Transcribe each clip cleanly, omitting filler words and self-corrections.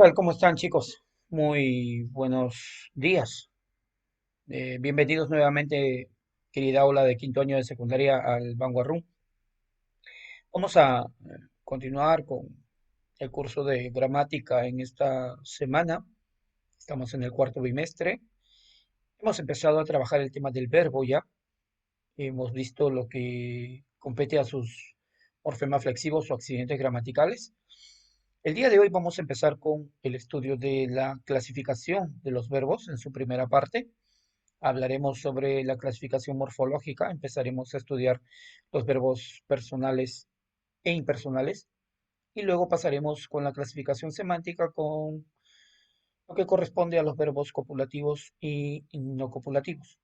Tal? ¿Cómo están, chicos? Muy buenos días. Bienvenidos nuevamente, querida aula de quinto año de secundaria, al Vanguard Room. Vamos a continuar con el curso de gramática en esta semana. Estamos en el cuarto bimestre. Hemos empezado a trabajar el tema del verbo ya. Hemos visto lo que compete a sus morfemas flexivos o accidentes gramaticales. El día de hoy vamos a empezar con el estudio de la clasificación de los verbos en su primera parte. Hablaremos sobre la clasificación morfológica, empezaremos a estudiar los verbos personales e impersonales y luego pasaremos con la clasificación semántica con lo que corresponde a los verbos copulativos y no copulativos.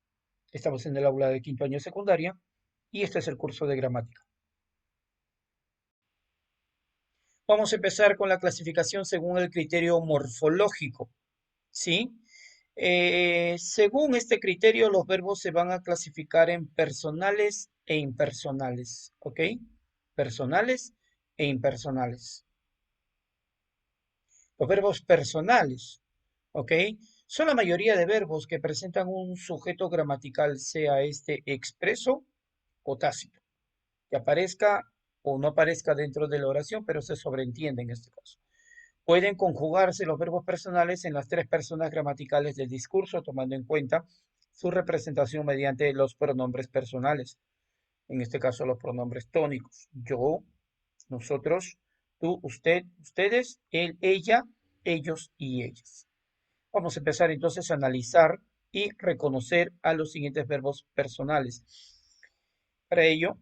Estamos en el aula de quinto año de secundaria y este es el curso de gramática. Vamos a empezar con la clasificación según el criterio morfológico, ¿sí? Según este criterio, los verbos se van a clasificar en personales e impersonales, ¿ok? Personales e impersonales. Los verbos personales, ¿ok? Son la mayoría de verbos que presentan un sujeto gramatical, sea este expreso o tácito, que aparezca o no aparezca dentro de la oración, pero se sobreentiende en este caso. Pueden conjugarse los verbos personales en las tres personas gramaticales del discurso, tomando en cuenta su representación mediante los pronombres personales, en este caso los pronombres tónicos. Yo, nosotros, tú, usted, ustedes, él, ella, ellos y ellas. Vamos a empezar entonces a analizar y reconocer a los siguientes verbos personales. Para ello,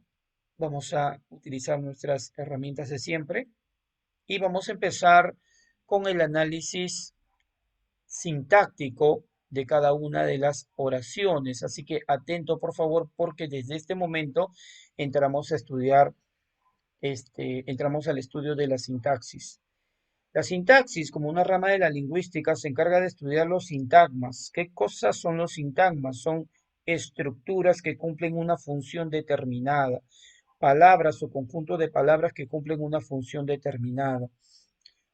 vamos a utilizar nuestras herramientas de siempre y vamos a empezar con el análisis sintáctico de cada una de las oraciones. Así que atento, por favor, porque desde este momento entramos a estudiar, entramos al estudio de la sintaxis. La sintaxis, como una rama de la lingüística, se encarga de estudiar los sintagmas. ¿Qué cosas son los sintagmas? Son estructuras que cumplen una función determinada, palabras o conjunto de palabras que cumplen una función determinada.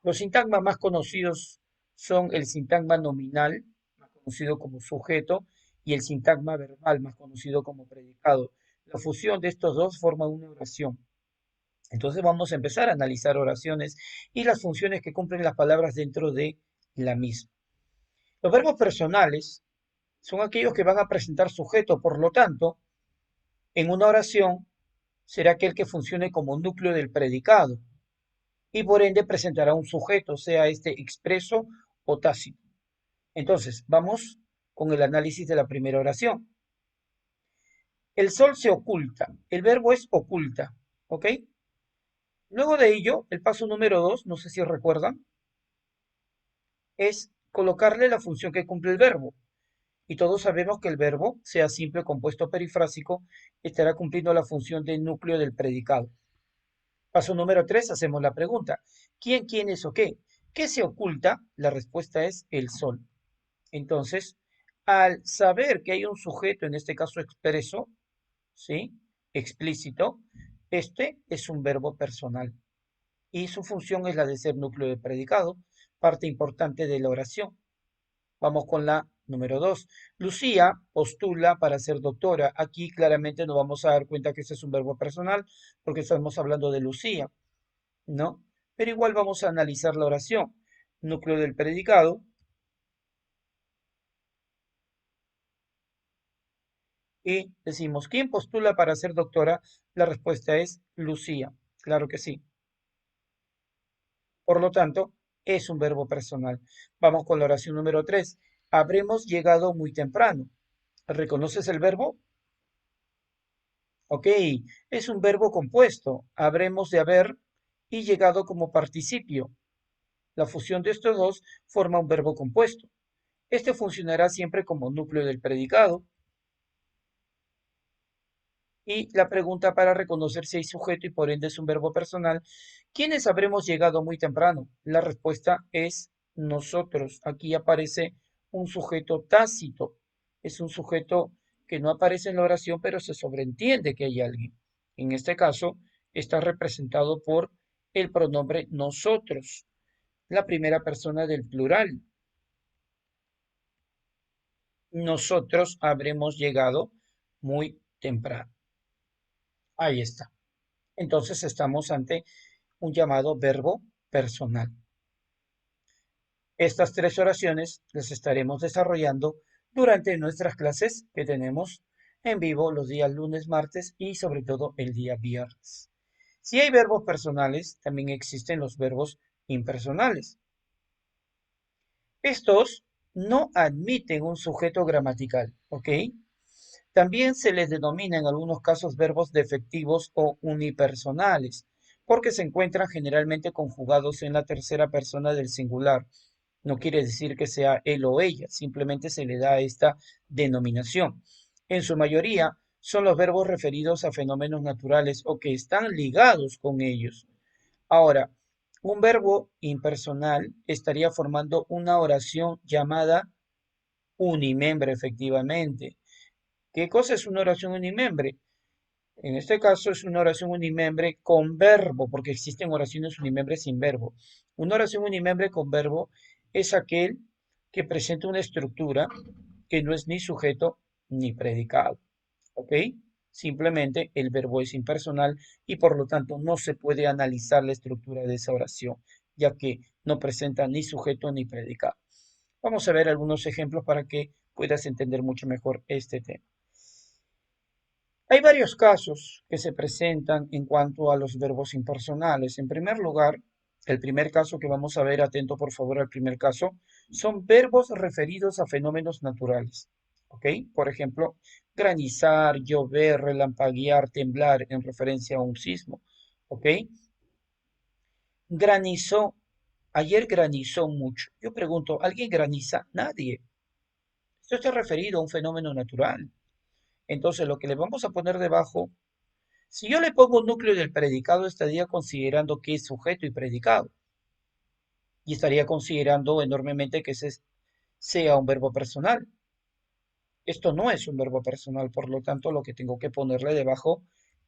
Los sintagmas más conocidos son el sintagma nominal, más conocido como sujeto, y el sintagma verbal, más conocido como predicado. La fusión de estos dos forma una oración. Entonces vamos a empezar a analizar oraciones y las funciones que cumplen las palabras dentro de la misma. Los verbos personales son aquellos que van a presentar sujeto, por lo tanto, en una oración será aquel que funcione como núcleo del predicado y por ende presentará un sujeto, sea este expreso o tácito. Entonces, vamos con el análisis de la primera oración. El sol se oculta. El verbo es oculta, ¿ok? Luego de ello, el paso número 2, no sé si recuerdan, es colocarle la función que cumple el verbo. Y todos sabemos que el verbo, sea simple, compuesto o perifrásico, estará cumpliendo la función de núcleo del predicado. Paso número 3, hacemos la pregunta. ¿Quién, quiénes o qué? ¿Qué se oculta? La respuesta es el sol. Entonces, al saber que hay un sujeto, en este caso expreso, ¿sí? Explícito, este es un verbo personal y su función es la de ser núcleo de predicado, parte importante de la oración. Vamos con la número 2. Lucía postula para ser doctora. Aquí claramente nos vamos a dar cuenta que ese es un verbo personal porque estamos hablando de Lucía, ¿no? Pero igual vamos a analizar la oración. Núcleo del predicado. Y decimos, ¿quién postula para ser doctora? La respuesta es Lucía. Claro que sí. Por lo tanto, es un verbo personal. Vamos con la oración número 3. Habremos llegado muy temprano. ¿Reconoces el verbo? Ok, es un verbo compuesto. Habremos de haber y llegado como participio. La fusión de estos dos forma un verbo compuesto. Este funcionará siempre como núcleo del predicado. Y la pregunta para reconocer si hay sujeto y por ende es un verbo personal. ¿Quiénes habremos llegado muy temprano? La respuesta es nosotros. Aquí aparece un sujeto tácito. Es un sujeto que no aparece en la oración, pero se sobreentiende que hay alguien. En este caso, está representado por el pronombre nosotros. la primera persona del plural. Nosotros habremos llegado muy temprano. Ahí está. Entonces estamos ante un llamado verbo personal. Estas tres oraciones las estaremos desarrollando durante nuestras clases que tenemos en vivo los días lunes, martes y sobre todo el día viernes. Si hay verbos personales, también existen los verbos impersonales. Estos no admiten un sujeto gramatical, ¿ok? También se les denomina en algunos casos verbos defectivos o unipersonales, porque se encuentran generalmente conjugados en la tercera persona del singular. No quiere decir que sea él o ella, simplemente se le da esta denominación. En su mayoría son los verbos referidos a fenómenos naturales o que están ligados con ellos. Ahora, un verbo impersonal estaría formando una oración llamada unimembre, efectivamente. ¿Qué cosa es una oración unimembre? En este caso es una oración unimembre con verbo, porque existen oraciones unimembres sin verbo. Una oración unimembre con verbo es aquel que presenta una estructura que no es ni sujeto ni predicado. ¿Ok? Simplemente el verbo es impersonal y por lo tanto no se puede analizar la estructura de esa oración, ya que no presenta ni sujeto ni predicado. Vamos a ver algunos ejemplos para que puedas entender mucho mejor este tema. Hay varios casos que se presentan en cuanto a los verbos impersonales. En primer lugar, el primer caso que vamos a ver, atento por favor al primer caso, son verbos referidos a fenómenos naturales. ¿Ok? Por ejemplo, granizar, llover, relampaguear, temblar en referencia a un sismo. ¿Ok? Granizó. Ayer granizó mucho. Yo pregunto, ¿alguien graniza? Nadie. Esto está referido a un fenómeno natural. Entonces, lo que le vamos a poner debajo, si yo le pongo núcleo del predicado, estaría considerando que es sujeto y predicado. Y estaría considerando enormemente que ese sea un verbo personal. Esto no es un verbo personal, por lo tanto, lo que tengo que ponerle debajo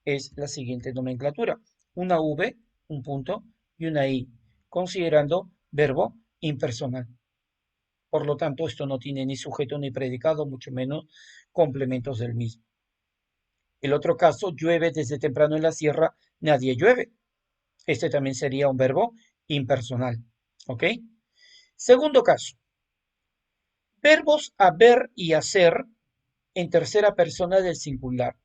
es la siguiente nomenclatura. Una V, un punto y una I, considerando verbo impersonal. Por lo tanto, esto no tiene ni sujeto ni predicado, mucho menos complementos del mismo. El otro caso, llueve desde temprano en la sierra, nadie llueve. Este también sería un verbo impersonal. ¿Ok? Segundo caso, verbos haber y hacer en tercera persona del singular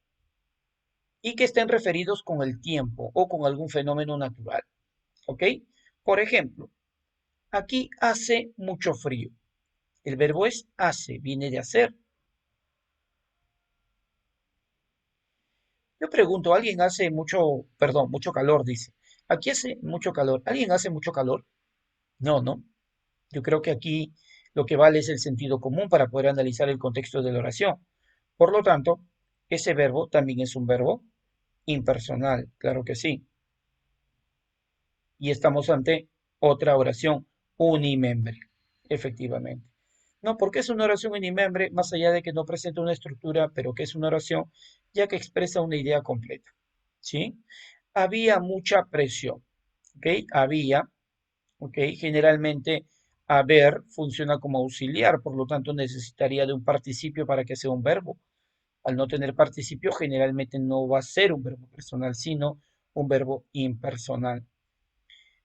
y que estén referidos con el tiempo o con algún fenómeno natural. ¿Ok? Por ejemplo, aquí hace mucho frío. El verbo es hace, viene de hacer. Yo pregunto, ¿alguien hace mucho, perdón, mucho calor? Dice. Aquí hace mucho calor. ¿Alguien hace mucho calor? No, no. Yo creo que aquí lo que vale es el sentido común para poder analizar el contexto de la oración. Por lo tanto, ese verbo también es un verbo impersonal, claro que sí. Y estamos ante otra oración unimembre, efectivamente. No, porque es una oración unimembre, más allá de que no presenta una estructura, pero que es una oración, ya que expresa una idea completa. ¿Sí? Había mucha presión. ¿Ok? Había. ¿Ok? Generalmente haber funciona como auxiliar, por lo tanto necesitaría de un participio para que sea un verbo. Al no tener participio, generalmente no va a ser un verbo personal, sino un verbo impersonal.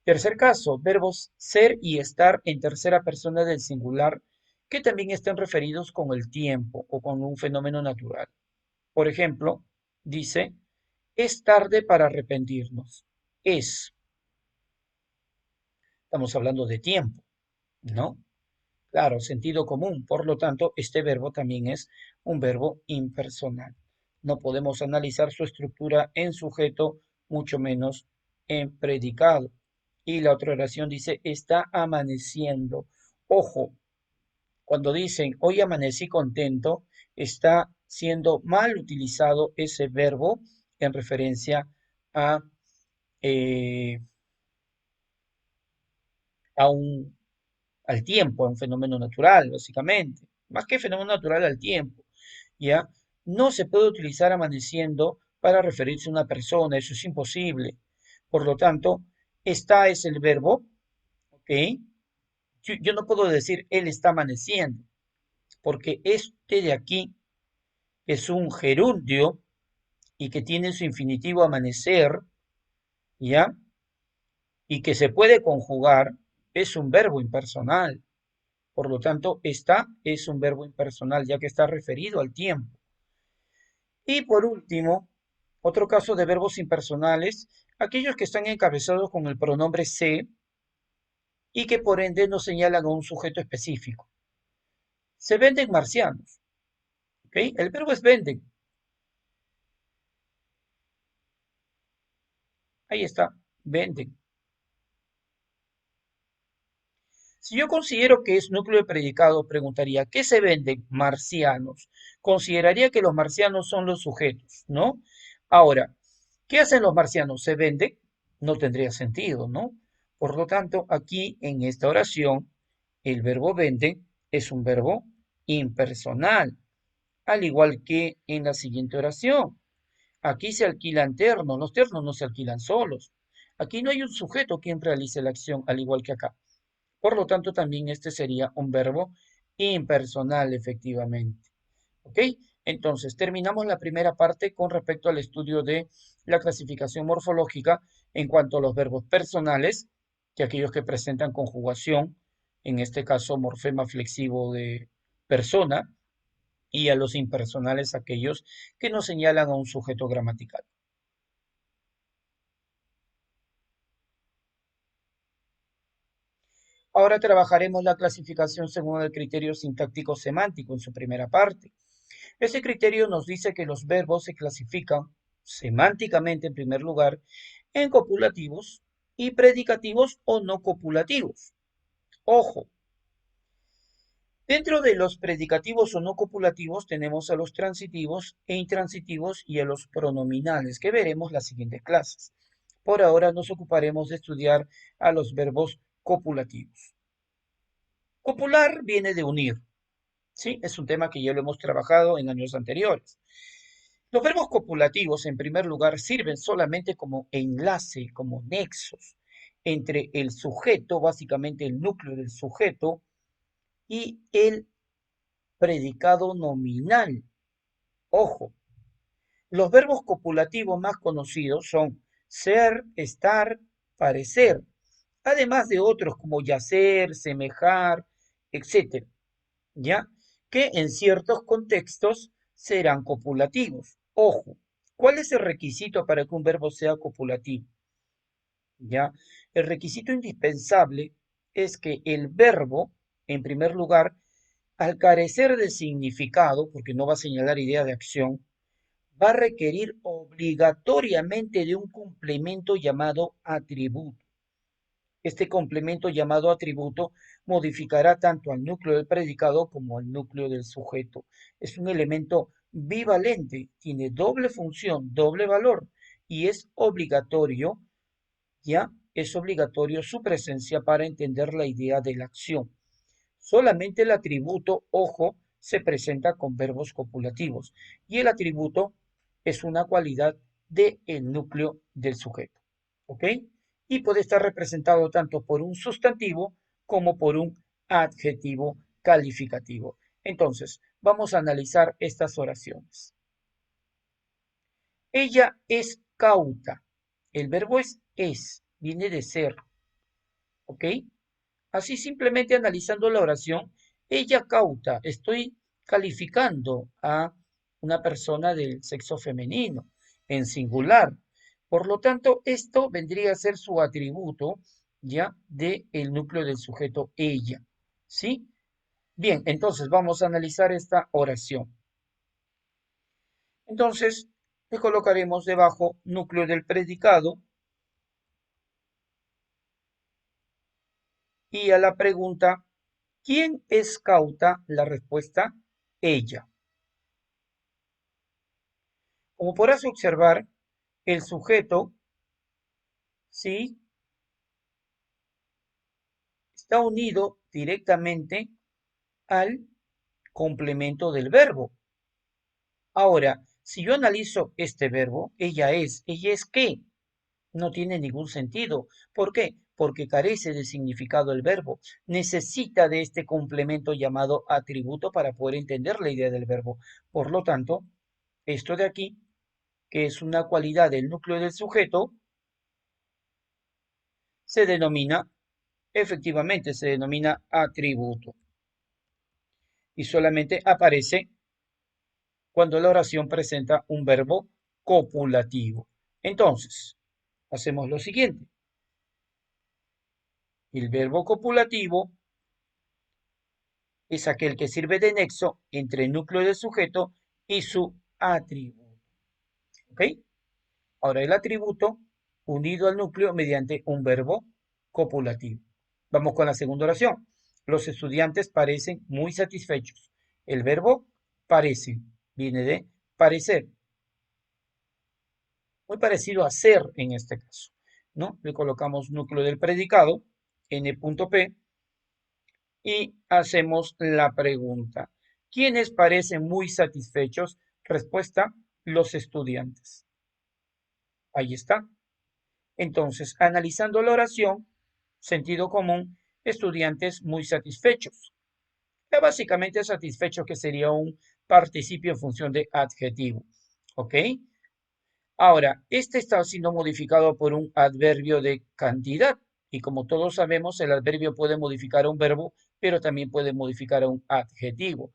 Tercer caso, verbos ser y estar en tercera persona del singular, que también estén referidos con el tiempo o con un fenómeno natural. Por ejemplo, dice, es tarde para arrepentirnos. Es, estamos hablando de tiempo, ¿no? Claro, sentido común. Por lo tanto, este verbo también es un verbo impersonal. No podemos analizar su estructura en sujeto, mucho menos en predicado. Y la otra oración dice, está amaneciendo. Ojo, cuando dicen, hoy amanecí contento, está siendo mal utilizado ese verbo en referencia a, eh, a un al tiempo, a un fenómeno natural, básicamente. Más que fenómeno natural al tiempo, ¿ya? No se puede utilizar amaneciendo para referirse a una persona, eso es imposible. Por lo tanto, está es el verbo, ¿ok? Yo no puedo decir él está amaneciendo, porque este de aquí es un gerundio y que tiene su infinitivo amanecer, ¿ya? Y que se puede conjugar, es un verbo impersonal. Por lo tanto, está es un verbo impersonal, ya que está referido al tiempo. Y por último, otro caso de verbos impersonales, aquellos que están encabezados con el pronombre se y que por ende no señalan a un sujeto específico. Se venden marcianos, ¿ok? El verbo es venden. Ahí está, venden. Si yo considero que es núcleo de predicado, preguntaría, ¿qué se venden? Marcianos. Consideraría que los marcianos son los sujetos, ¿no? Ahora, ¿qué hacen los marcianos? ¿Se venden? No tendría sentido, ¿no? Por lo tanto, aquí en esta oración, el verbo vende es un verbo impersonal, al igual que en la siguiente oración. Aquí se alquilan ternos, los ternos no se alquilan solos. Aquí no hay un sujeto quien realice la acción, al igual que acá. Por lo tanto, también este sería un verbo impersonal, efectivamente. ¿Ok? Entonces, terminamos la primera parte con respecto al estudio de la clasificación morfológica en cuanto a los verbos personales, que aquellos que presentan conjugación, en este caso morfema flexivo de persona, y a los impersonales, aquellos que no señalan a un sujeto gramatical. Ahora trabajaremos la clasificación según el criterio sintáctico semántico en su primera parte. Ese criterio nos dice que los verbos se clasifican semánticamente, en primer lugar, en copulativos y predicativos o no copulativos. Ojo, dentro de los predicativos o no copulativos tenemos a los transitivos e intransitivos y a los pronominales, que veremos las siguientes clases. Por ahora nos ocuparemos de estudiar a los verbos copulativos. Copular viene de unir, ¿sí? Es un tema que ya lo hemos trabajado en años anteriores. Los verbos copulativos, en primer lugar, sirven solamente como enlace, como nexos entre el sujeto, básicamente el núcleo del sujeto, y el predicado nominal. Ojo, los verbos copulativos más conocidos son ser, estar, parecer, además de otros como yacer, semejar, etcétera, ¿ya? Que en ciertos contextos serán copulativos. Ojo, ¿cuál es el requisito para que un verbo sea copulativo? ¿Ya? El requisito indispensable es que el verbo, en primer lugar, al carecer de significado, porque no va a señalar idea de acción, va a requerir obligatoriamente de un complemento llamado atributo. Este complemento llamado atributo modificará tanto al núcleo del predicado como al núcleo del sujeto. Es un elemento bivalente, tiene doble función, doble valor y es obligatorio, ¿ya? Es obligatorio su presencia para entender la idea de la acción. Solamente el atributo, ojo, se presenta con verbos copulativos y el atributo es una cualidad del núcleo del sujeto. ¿Ok? Y puede estar representado tanto por un sustantivo como por un adjetivo calificativo. Entonces, vamos a analizar estas oraciones. Ella es cauta. El verbo es, viene de ser. ¿Ok? Así simplemente analizando la oración, ella cauta, estoy calificando a una persona del sexo femenino en singular. Por lo tanto, esto vendría a ser su atributo ya del núcleo del sujeto ella. ¿Sí? Bien, entonces vamos a analizar esta oración. Entonces, le colocaremos debajo núcleo del predicado y a la pregunta, ¿quién es cauta? La respuesta, ella. Como podrás observar, el sujeto, ¿sí? Está unido directamente al complemento del verbo. Ahora, si yo analizo este verbo, ella es qué? No tiene ningún sentido. ¿Por qué? Porque carece de significado el verbo. Necesita de este complemento llamado atributo para poder entender la idea del verbo. Por lo tanto, esto de aquí, que es una cualidad del núcleo del sujeto, se denomina, efectivamente, se denomina atributo. Y solamente aparece cuando la oración presenta un verbo copulativo. Entonces, hacemos lo siguiente. El verbo copulativo es aquel que sirve de nexo entre el núcleo del sujeto y su atributo. ¿Ok? Ahora el atributo unido al núcleo mediante un verbo copulativo. Vamos con la segunda oración. Los estudiantes parecen muy satisfechos. El verbo parece viene de parecer, muy parecido a ser en este caso, ¿no? Le colocamos núcleo del predicado, n.p, y hacemos la pregunta. ¿Quiénes parecen muy satisfechos? Respuesta, los estudiantes. Ahí está. Entonces, analizando la oración, sentido común, estudiantes muy satisfechos. Ya básicamente satisfecho que sería un participio en función de adjetivo. ¿Ok? Ahora, este está siendo modificado por un adverbio de cantidad. Y como todos sabemos, el adverbio puede modificar a un verbo, pero también puede modificar a un adjetivo.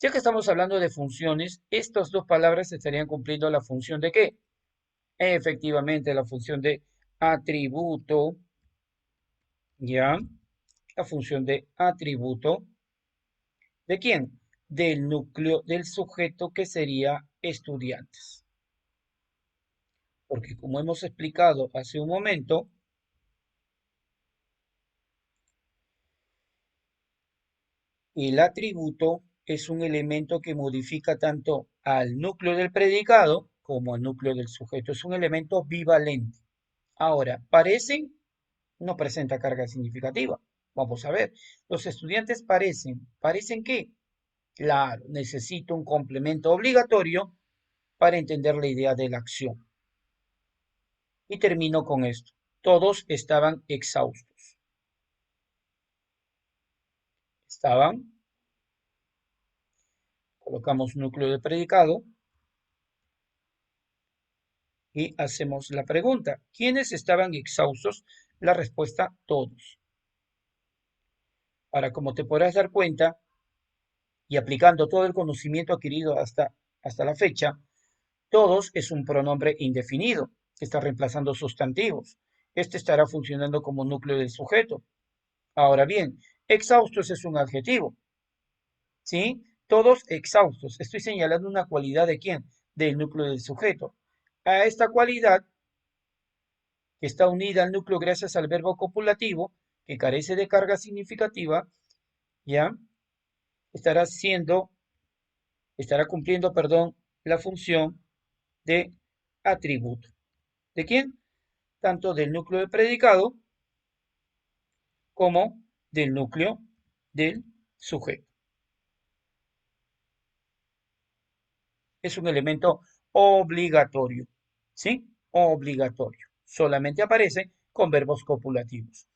Ya que estamos hablando de funciones, estas dos palabras estarían cumpliendo la función de ¿qué? Efectivamente, la función de atributo, ¿ya? La función de atributo, ¿de quién? Del núcleo del sujeto que sería estudiantes. Porque como hemos explicado hace un momento, el atributo es un elemento que modifica tanto al núcleo del predicado como al núcleo del sujeto. Es un elemento bivalente. Ahora, parecen, no presenta carga significativa. Vamos a ver, los estudiantes parecen. ¿Parecen qué? Claro, necesito un complemento obligatorio para entender la idea de la acción. Y termino con esto. Todos estaban exhaustos. Estaban, colocamos núcleo de predicado y hacemos la pregunta. ¿Quiénes estaban exhaustos? La respuesta, todos. Ahora, como te podrás dar cuenta, y aplicando todo el conocimiento adquirido hasta la fecha, todos es un pronombre indefinido que está reemplazando sustantivos. Este estará funcionando como núcleo del sujeto. Ahora bien, exhaustos es un adjetivo, ¿sí? Todos exhaustos. Estoy señalando una cualidad de quién? Del núcleo del sujeto. A esta cualidad, que está unida al núcleo gracias al verbo copulativo, que carece de carga significativa, ¿ya? Estará siendo, estará cumpliendo, perdón, la función de atributo. ¿De quién? Tanto del núcleo del predicado como del núcleo del sujeto. Es un elemento obligatorio, ¿sí? Obligatorio. Solamente aparece con verbos copulativos.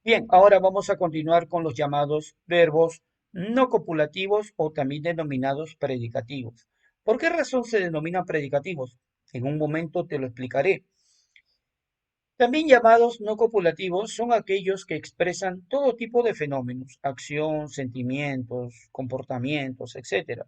Bien, ahora vamos a continuar con los llamados verbos no copulativos o también denominados predicativos. ¿Por qué razón se denominan predicativos? En un momento te lo explicaré. También llamados no copulativos son aquellos que expresan todo tipo de fenómenos, acción, sentimientos, comportamientos, etc.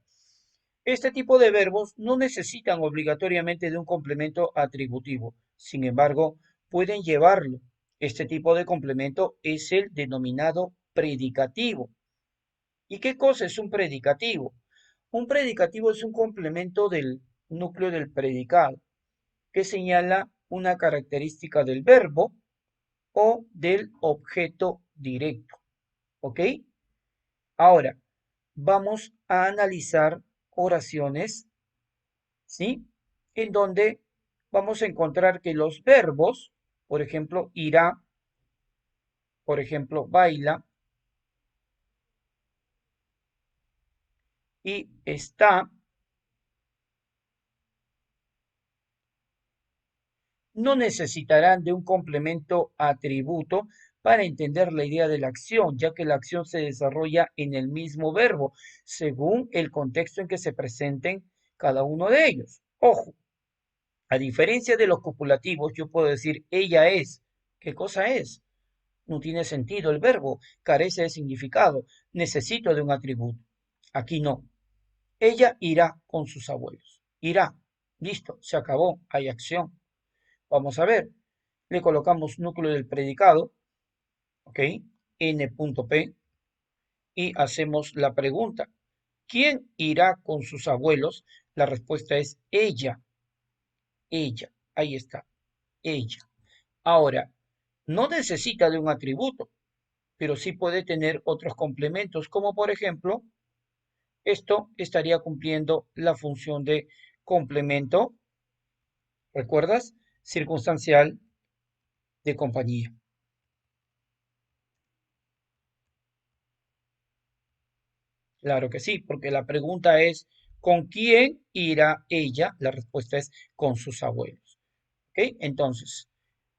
Este tipo de verbos no necesitan obligatoriamente de un complemento atributivo, sin embargo, pueden llevarlo. Este tipo de complemento es el denominado predicativo. ¿Y qué cosa es un predicativo? Un predicativo es un complemento del núcleo del predicado que señala una característica del verbo o del objeto directo. ¿Ok? Ahora, vamos a analizar oraciones, ¿sí? En donde vamos a encontrar que los verbos, por ejemplo, irá, por ejemplo, baila y está, No necesitarán de un complemento atributo para entender la idea de la acción, ya que la acción se desarrolla en el mismo verbo, según el contexto en que se presenten cada uno de ellos. Ojo, a diferencia de los copulativos, yo puedo decir ella es. ¿Qué cosa es? No tiene sentido el verbo, carece de significado, necesito de un atributo. Aquí no. Ella irá con sus abuelos. Irá. Listo, se acabó, hay acción. Vamos a ver. Le colocamos núcleo del predicado, ¿ok? N.P y hacemos la pregunta. ¿Quién irá con sus abuelos? La respuesta es ella. Ella. Ahí está. Ella. Ahora, no necesita de un atributo, pero sí puede tener otros complementos, como por ejemplo, esto estaría cumpliendo la función de complemento, ¿recuerdas? Circunstancial de compañía. Claro que sí, porque la pregunta es, ¿con quién irá ella? La respuesta es con sus abuelos. ¿Ok? Entonces,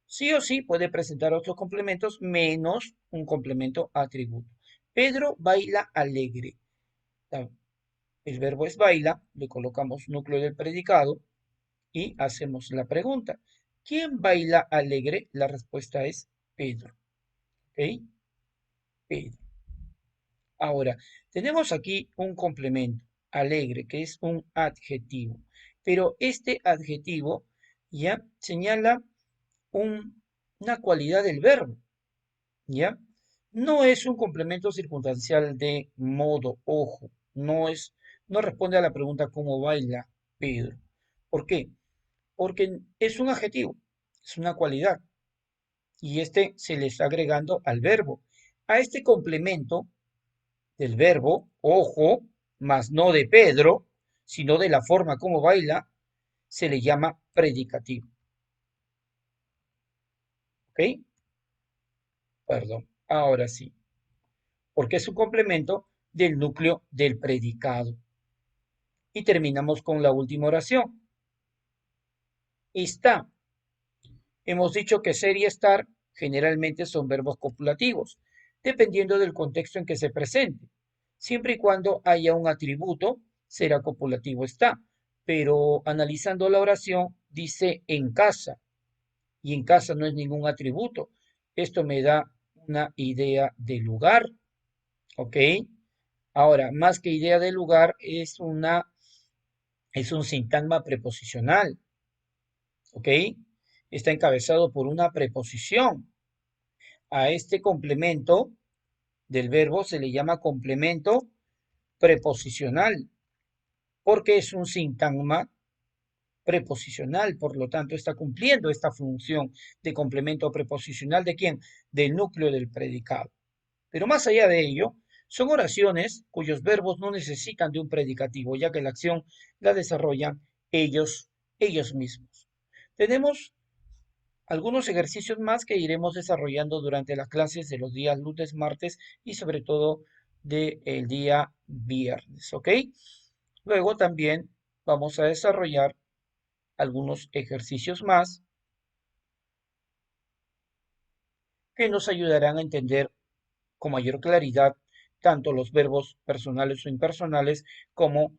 sí o sí puede presentar otros complementos menos un complemento atributo. Pedro baila alegre. El verbo es baila, le colocamos núcleo del predicado y hacemos la pregunta. ¿Quién baila alegre? La respuesta es Pedro. ¿Ok? Pedro. Ahora, tenemos aquí un complemento, alegre, que es un adjetivo. Pero este adjetivo ya señala una cualidad del verbo, ¿ya? No es un complemento circunstancial de modo, ojo, no responde a la pregunta cómo baila Pedro. ¿Por qué? Porque es un adjetivo, es una cualidad, y este se le está agregando al verbo. A este complemento del verbo, ojo, más no de Pedro, sino de la forma como baila, se le llama predicativo. ¿Ok? Perdón, ahora sí, porque es un complemento del núcleo del predicado. Y terminamos con la última oración. Está. Hemos dicho que ser y estar generalmente son verbos copulativos, dependiendo del contexto en que se presente. Siempre y cuando haya un atributo, será copulativo está. Pero analizando la oración, dice en casa, y en casa no es ningún atributo. Esto me da una idea de lugar, ¿ok? Ahora, más que idea de lugar, es un sintagma preposicional, ¿ok? Está encabezado por una preposición. A este complemento del verbo se le llama complemento preposicional, porque es un sintagma preposicional, por lo tanto está cumpliendo esta función de complemento preposicional de quién? Del núcleo del predicado. Pero más allá de ello, son oraciones cuyos verbos no necesitan de un predicativo, ya que la acción la desarrollan ellos mismos. Tenemos algunos ejercicios más que iremos desarrollando durante las clases de los días lunes, martes y sobre todo del día viernes, ¿ok? Luego también vamos a desarrollar algunos ejercicios más que nos ayudarán a entender con mayor claridad tanto los verbos personales o impersonales como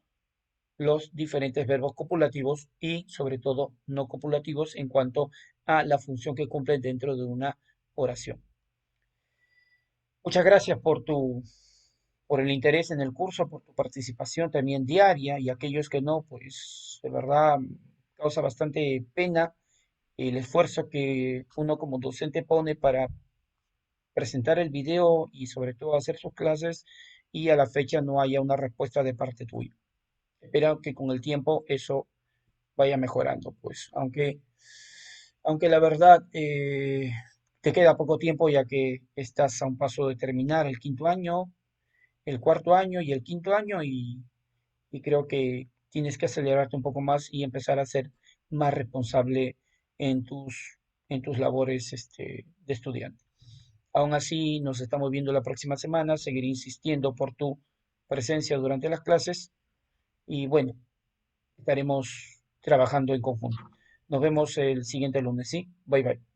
los diferentes verbos copulativos y sobre todo no copulativos en cuanto a la función que cumplen dentro de una oración. Muchas gracias por el interés en el curso, por tu participación también diaria y aquellos que no, pues de verdad causa bastante pena el esfuerzo que uno como docente pone para presentar el video y sobre todo hacer sus clases y a la fecha no haya una respuesta de parte tuya. Espero que con el tiempo eso vaya mejorando, pues, aunque la verdad te queda poco tiempo ya que estás a un paso de terminar el quinto año, el cuarto año y el quinto año y creo que tienes que acelerarte un poco más y empezar a ser más responsable en tus labores de estudiante. Aún así, nos estamos viendo la próxima semana, seguiré insistiendo por tu presencia durante las clases y bueno, estaremos trabajando en conjunto. Nos vemos el siguiente lunes, ¿sí? Bye bye.